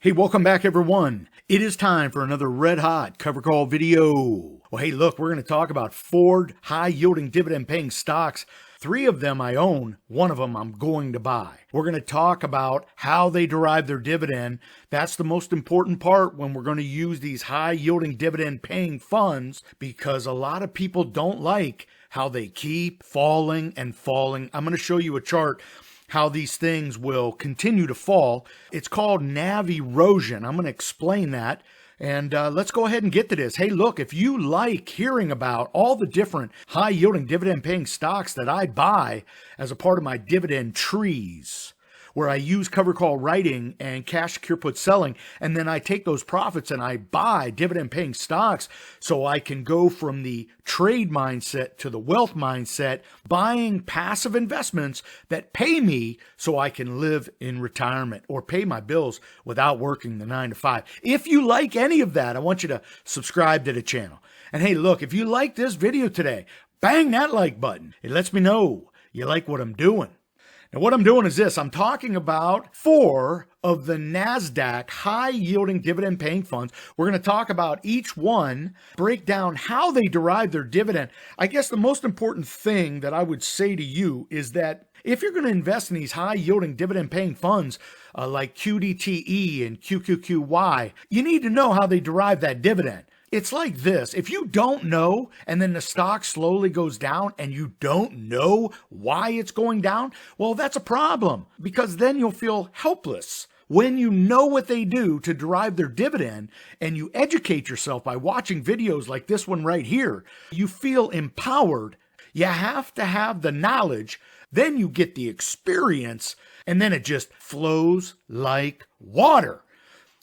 Hey, welcome back everyone. It is time for another red hot cover call video. Well, hey, look, we're going to talk about 4 high yielding dividend paying stocks. 3 of them I own, 1 of them I'm going to buy. We're going to talk about how they derive their dividend. That's the most important part when we're going to use these high yielding dividend paying funds, because a lot of people don't like how they keep falling and falling. I'm going to show you a chart how these things will continue to fall. It's called NAV erosion. I'm going to explain that. And let's go ahead and get to this. Hey, look, if you like hearing about all the different high yielding dividend paying stocks that I buy as a part of my dividend trees, where I use cover call writing and cash secure put selling, and then I take those profits and I buy dividend paying stocks so I can go from the trade mindset to the wealth mindset, buying passive investments that pay me so I can live in retirement or pay my bills without working the 9 to 5. If you like any of that, I want you to subscribe to the channel. And hey, look, if you like this video today, bang that like button. It lets me know you like what I'm doing. Now, what I'm doing is this. I'm talking about 4 of the NASDAQ high-yielding dividend-paying funds. We're going to talk about each one, break down how they derive their dividend. I guess the most important thing that I would say to you is that if you're going to invest in these high-yielding dividend-paying funds like QDTE and QQQY, you need to know how they derive that dividend. It's like this. If you don't know, and then the stock slowly goes down and you don't know why it's going down, well, that's a problem, because then you'll feel helpless. When you know what they do to derive their dividend and you educate yourself by watching videos like this one right here, you feel empowered. You have to have the knowledge, then you get the experience, and then it just flows like water.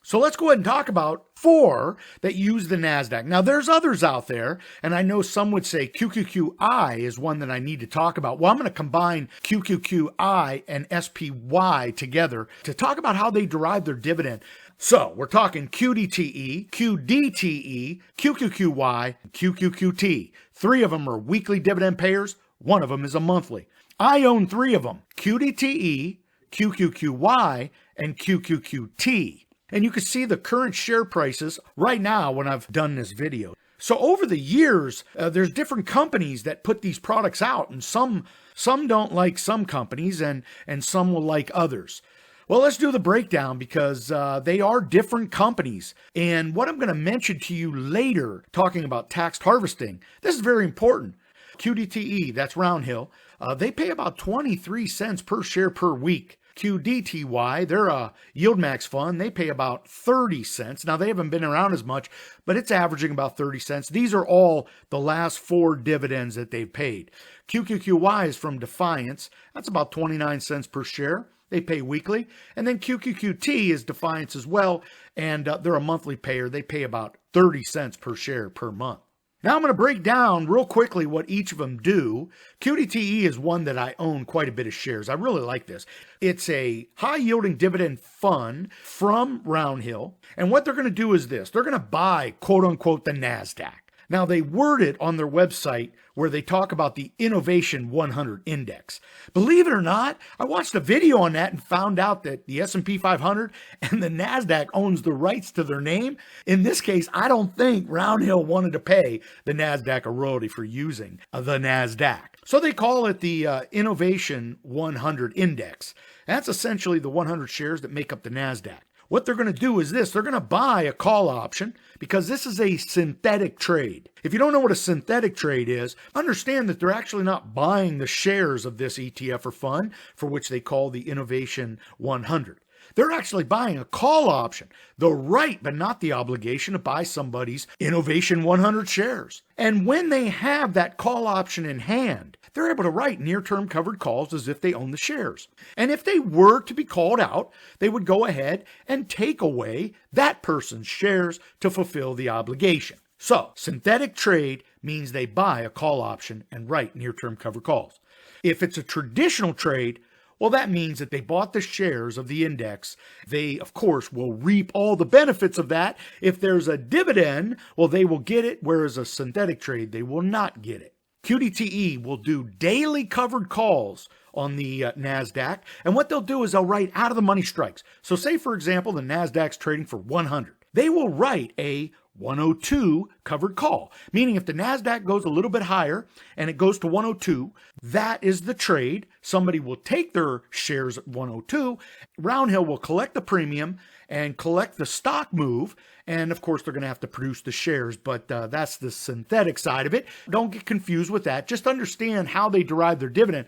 So let's go ahead and talk about 4 that use the NASDAQ. Now, there's others out there, and I know some would say QQQI is one that I need to talk about. Well, I'm going to combine QQQI and SPY together to talk about how they derive their dividend. So we're talking QDTE, QDTE, QQQY, QQQT. 3 of them are weekly dividend payers. 1 of them is a monthly. I own 3 of them, QDTE, QQQY, and QQQT. And you can see the current share prices right now when I've done this video. So over the years, there's different companies that put these products out, and some don't like some companies and some will like others. Well, let's do the breakdown, because they are different companies. And what I'm going to mention to you later, talking about tax harvesting, this is very important. QDTE, that's Round Hill, they pay about 23 cents per share per week. QDTY, they're a yield max fund. They pay about 30 cents. Now, they haven't been around as much, but it's averaging about 30 cents. These are all the last 4 dividends that they've paid. QQQY is from Defiance. That's about 29 cents per share. They pay weekly. And then QQQT is Defiance as well, and they're a monthly payer. They pay about 30 cents per share per month. Now I'm going to break down real quickly what each of them do. QDTE is one that I own quite a bit of shares. I really like this. It's a high-yielding dividend fund from Round Hill. And what they're going to do is this. They're going to buy, quote-unquote, the NASDAQ. Now, they word it on their website where they talk about the Innovation 100 Index. Believe it or not, I watched a video on that and found out that the S&P 500 and the NASDAQ owns the rights to their name. In this case, I don't think Round Hill wanted to pay the NASDAQ a royalty for using the NASDAQ. So they call it the Innovation 100 Index. That's essentially the 100 shares that make up the NASDAQ. What they're going to do is this. They're going to buy a call option, because this is a synthetic trade. If you don't know what a synthetic trade is, understand that they're actually not buying the shares of this ETF or fund, for which they call the Innovation 100. They're actually buying a call option, the right but not the obligation to buy somebody's Innovation 100 shares. And when they have that call option in hand, they're able to write near-term covered calls as if they own the shares. And if they were to be called out, they would go ahead and take away that person's shares to fulfill the obligation. So, synthetic trade means they buy a call option and write near-term covered calls. If it's a traditional trade, well, that means that they bought the shares of the index. They, of course, will reap all the benefits of that. If there's a dividend, well, they will get it, whereas a synthetic trade, they will not get it. QDTE will do daily covered calls on the NASDAQ. And what they'll do is they'll write out of the money strikes. So say, for example, the NASDAQ's trading for 100. They will write a 102 covered call, meaning if the NASDAQ goes a little bit higher and it goes to 102, that is the trade. Somebody will take their shares at 102. Roundhill will collect the premium and collect the stock move. And of course, they're going to have to produce the shares, but that's the synthetic side of it. Don't get confused with that. Just understand how they derive their dividend.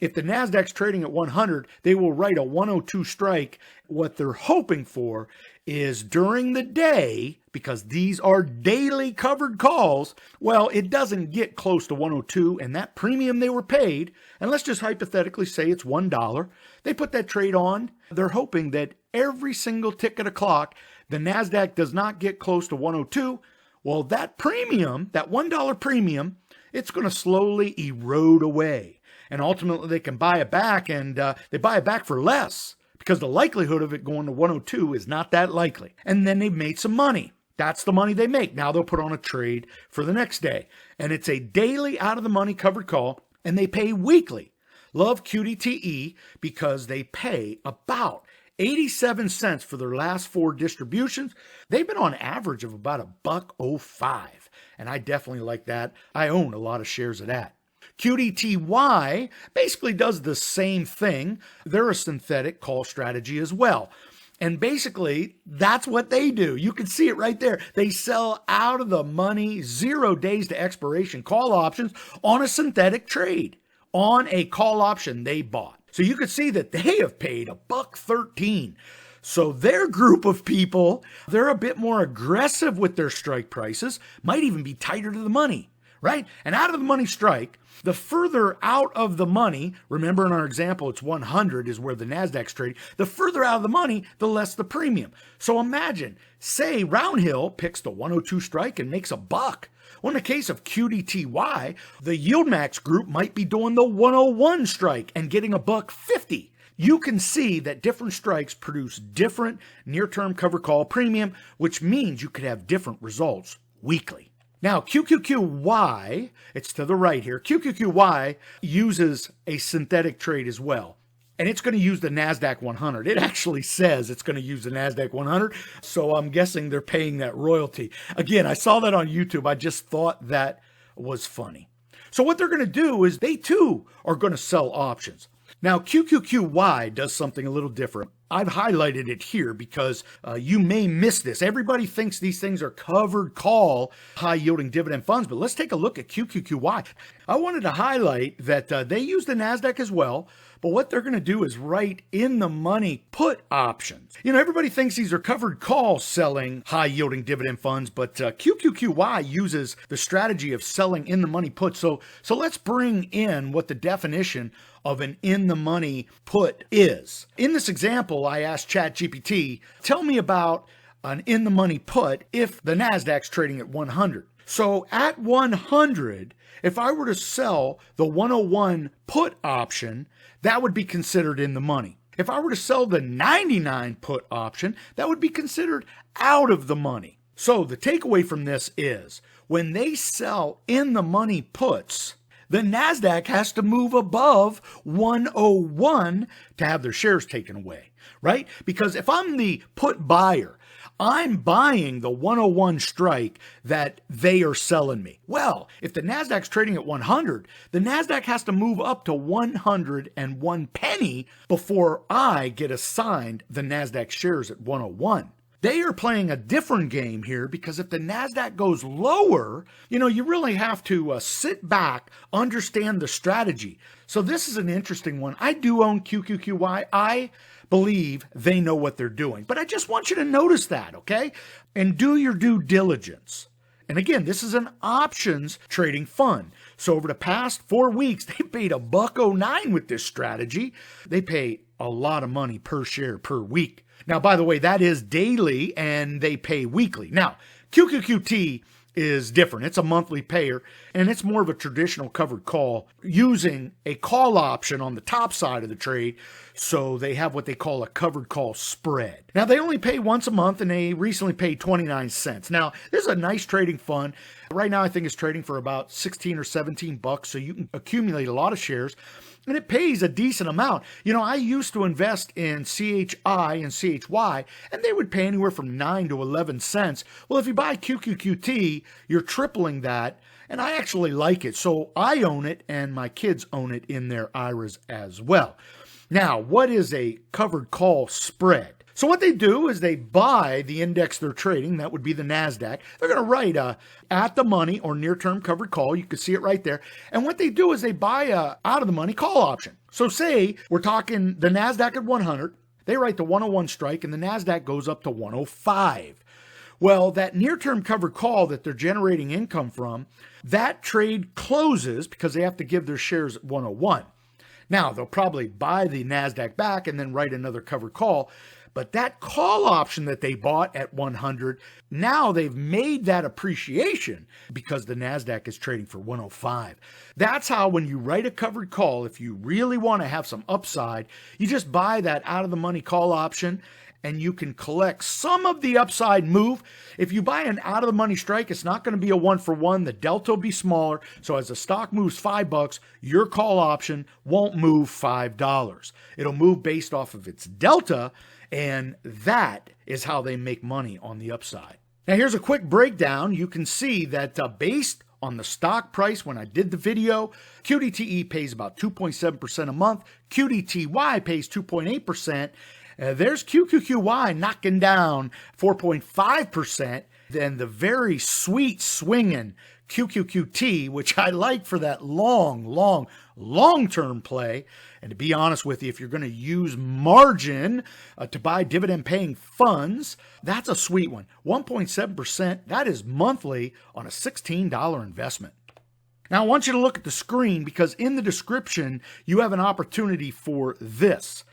If the NASDAQ's trading at 100, they will write a 102 strike. What they're hoping for is during the day, because these are daily covered calls, well, it doesn't get close to 102, and that premium they were paid, and let's just hypothetically say it's $1, they put that trade on. They're hoping that every single tick of the clock, the NASDAQ does not get close to 102. Well, that premium, that $1 premium, it's going to slowly erode away. And ultimately, they can buy it back, and they buy it back for less because the likelihood of it going to 102 is not that likely. And then they've made some money. That's the money they make. Now they'll put on a trade for the next day. And it's a daily out-of-the-money covered call, and they pay weekly. Love QDTE because they pay about 87 cents for their last 4 distributions. They've been on average of about $1.05, and I definitely like that. I own a lot of shares of that. QDTY basically does the same thing. They're a synthetic call strategy as well. And basically, that's what they do. You can see it right there. They sell out of the money, 0 days to expiration call options on a synthetic trade, on a call option they bought. So you can see that they have paid $1.13. So their group of people, they're a bit more aggressive with their strike prices, might even be tighter to the money, right? And out of the money strike, the further out of the money, remember in our example, it's 100 is where the NASDAQ's trading. The further out of the money, the less the premium. So imagine, say Roundhill picks the 102 strike and makes $1. Well, in the case of QDTY, the YieldMax group might be doing the 101 strike and getting $1.50. You can see that different strikes produce different near-term cover call premium, which means you could have different results weekly. Now, QQQY, it's to the right here, QQQY uses a synthetic trade as well. And it's going to use the NASDAQ 100. It actually says it's going to use the NASDAQ 100, so I'm guessing they're paying that royalty. Again, I saw that on YouTube. I just thought that was funny. So what they're going to do is they too are going to sell options. Now, QQQY does something a little different. I've highlighted it here because you may miss this. Everybody thinks these things are covered call high-yielding dividend funds, but let's take a look at QQQY. I wanted to highlight that they use the NASDAQ as well, but what they're going to do is write in the money put options. You know, everybody thinks these are covered call selling high-yielding dividend funds, but QQQY uses the strategy of selling in the money put. So let's bring in what the definition of an in-the-money put is. In this example, I asked ChatGPT, tell me about an in-the-money put if the NASDAQ's trading at 100. So at 100, if I were to sell the 101 put option, that would be considered in the money. If I were to sell the 99 put option, that would be considered out of the money. So the takeaway from this is when they sell in the money puts, the NASDAQ has to move above 101 to have their shares taken away, right? Because if I'm the put buyer, I'm buying the 101 strike that they are selling me. Well, if the NASDAQ's trading at 100, the NASDAQ has to move up to 101 penny before I get assigned the NASDAQ shares at 101. They are playing a different game here because if the NASDAQ goes lower, you know, you really have to sit back, understand the strategy. So this is an interesting one. I do own QQQY. I believe they know what they're doing. But I just want you to notice that, okay? And do your due diligence. And again, this is an options trading fund. So over the past 4 weeks, they paid $1.09 with this strategy. They pay a lot of money per share per week. Now, by the way, that is daily and they pay weekly. Now, QQQT is different. It's a monthly payer and it's more of a traditional covered call using a call option on the top side of the trade. So they have what they call a covered call spread. Now, they only pay once a month and they recently paid 29 cents. Now, this is a nice trading fund. right now I think it's trading for about 16 or 17 bucks, so you can accumulate a lot of shares. And it pays a decent amount. I used to invest in CHI and CHY, and they would pay anywhere from 9 to 11 cents. Well, if you buy QQQT, you're tripling that, and I actually like it. So I own it, and my kids own it in their IRAs as well. Now, what is a covered call spread? So what they do is they buy the index they're trading. That would be the NASDAQ. They're going to write a at the money or near-term covered call. You can see it right there. And what they do is they buy a out of the money call option. So say we're talking the NASDAQ at 100. They write the 101 strike and the NASDAQ goes up to 105. Well, that near-term covered call that they're generating income from, that trade closes because they have to give their shares at 101. Now, they'll probably buy the NASDAQ back and then write another covered call. But that call option that they bought at 100, now they've made that appreciation because the NASDAQ is trading for 105. That's how when you write a covered call, if you really want to have some upside, you just buy that out of the money call option and you can collect some of the upside move. If you buy an out of the money strike, it's not going to be a 1-for-1. The delta will be smaller. So as the stock moves $5, your call option won't move $5. It'll move based off of its delta. And that is how they make money on the upside. Now, here's a quick breakdown. You can see that based on the stock price when I did the video, QDTE pays about 2.7% a month. QDTY pays 2.8%. There's QQQY knocking down 4.5%. Then the very sweet swinging QQQT, which I like for that long-term play. And to be honest with you, if you're going to use margin to buy dividend-paying funds, that's a sweet one. 1.7%, that is monthly on a $16 investment. Now, I want you to look at the screen because in the description, you have an opportunity for this.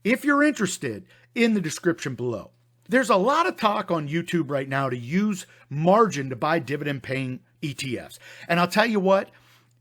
If you're interested, in the description below. There's a lot of talk on YouTube right now to use margin to buy dividend-paying ETFs. And I'll tell you what,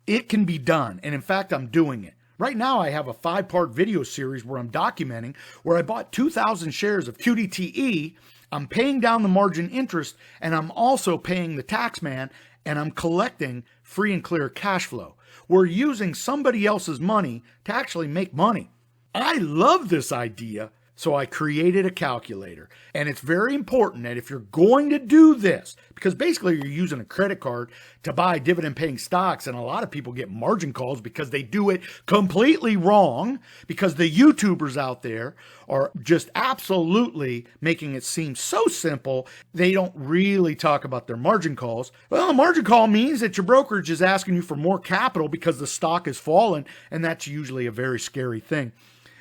it can be done. And in fact, I'm doing it. Right now, I have a 5-part video series where I'm documenting where I bought 2,000 shares of QDTE. I'm paying down the margin interest, and I'm also paying the tax man, and I'm collecting free and clear cash flow. We're using somebody else's money to actually make money. I love this idea. So I created a calculator, and it's very important that if you're going to do this, because basically you're using a credit card to buy dividend-paying stocks, and a lot of people get margin calls because they do it completely wrong, because the YouTubers out there are just absolutely making it seem so simple, they don't really talk about their margin calls. Well, a margin call means that your brokerage is asking you for more capital because the stock has fallen, and that's usually a very scary thing.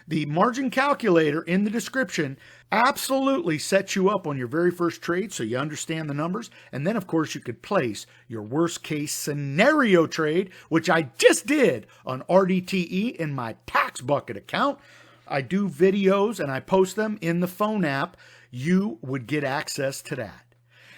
The margin calculator in the description absolutely sets you up on your very first trade so you understand the numbers. And then, of course, you could place your worst case scenario trade, which I just did on RDTE in my tax bucket account. I do videos and I post them in the phone app. You would get access to that.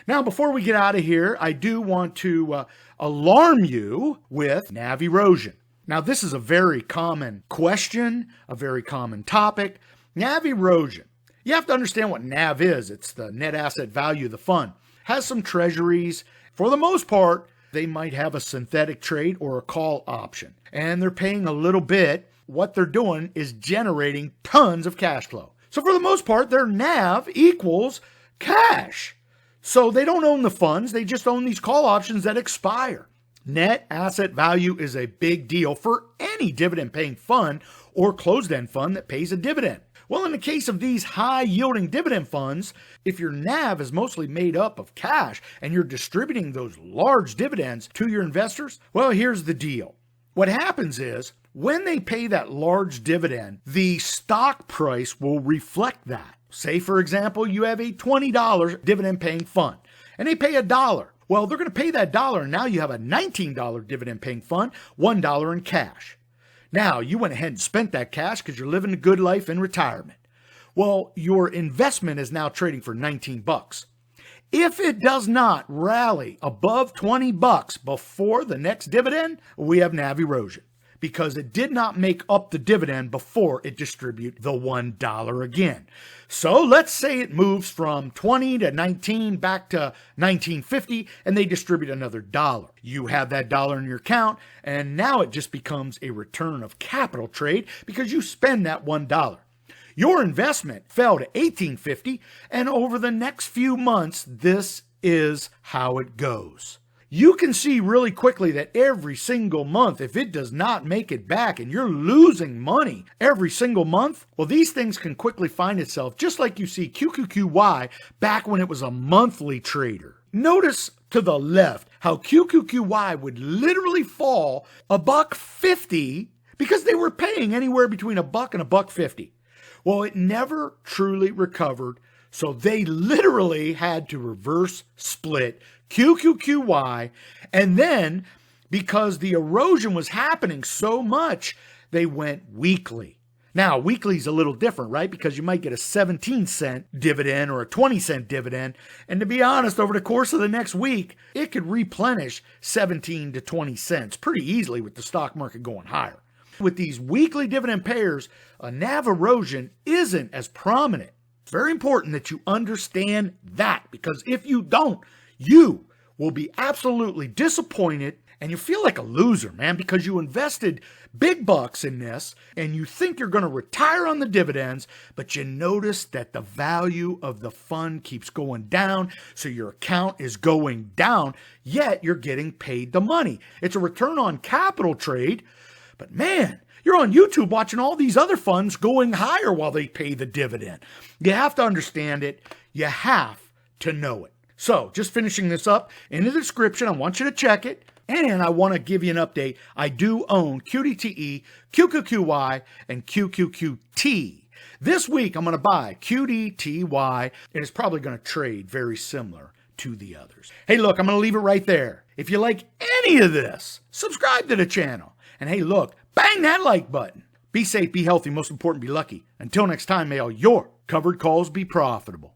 Now, before we get out of here, I do want to alarm you with NAV erosion. Now, this is a very common question, a very common topic. NAV erosion. You have to understand what NAV is. It's the net asset value of the fund. Has some treasuries. For the most part, they might have a synthetic trade or a call option. And they're paying a little bit. What they're doing is generating tons of cash flow. So for the most part, their NAV equals cash. So they don't own the funds. They just own these call options that expire. Net asset value is a big deal for any dividend-paying fund or closed-end fund that pays a dividend. Well, in the case of these high-yielding dividend funds, if your NAV is mostly made up of cash and you're distributing those large dividends to your investors, well, here's the deal. What happens is, when they pay that large dividend, the stock price will reflect that. Say, for example, you have a $20 dividend-paying fund, and they pay $1. Well, they're going to pay that $1, and now you have a $19 dividend-paying fund, $1 in cash. Now, you went ahead and spent that cash because you're living a good life in retirement. Well, your investment is now trading for $19. If it does not rally above $20 before the next dividend, we have NAV erosion. because it did not make up the dividend before it distributed the $1 again. So let's say it moves from 20 to 19 back to 1950 and they distribute another $1. You have that dollar in your account and now it just becomes a return of capital trade because you spend that $1. Your investment fell to $18.50 and over the next few months, this is how it goes. You can see really quickly that every single month, if it does not make it back and you're losing money every single month, well, these things can quickly find itself, just like you see QQQY back when it was a monthly trader. Notice to the left how QQQY would literally fall $1.50 because they were paying anywhere between $1 and $1.50. Well, it never truly recovered, so they literally had to reverse split QQQY, and then because the erosion was happening so much, they went weekly. Now, weekly is a little different, right? Because you might get a 17-cent dividend or a 20-cent dividend, and to be honest, over the course of the next week, it could replenish 17 to 20 cents pretty easily with the stock market going higher. With these weekly dividend payers, a NAV erosion isn't as prominent. It's very important that you understand that, because if you don't, you will be absolutely disappointed and you feel like a loser, man, because you invested big bucks in this and you think you're going to retire on the dividends, but you notice that the value of the fund keeps going down, so your account is going down, yet you're getting paid the money. It's a return on capital trade, but man, you're on YouTube watching all these other funds going higher while they pay the dividend. You have to understand it. You have to know it. So, just finishing this up, in the description, I want you to check it, and I want to give you an update. I do own QDTE, QQQY, and QQQT. This week, I'm going to buy QDTY, and it's probably going to trade very similar to the others. Hey, look, I'm going to leave it right there. If you like any of this, subscribe to the channel. And hey, look, bang that like button. Be safe, be healthy, most important, be lucky. Until next time, may all your covered calls be profitable.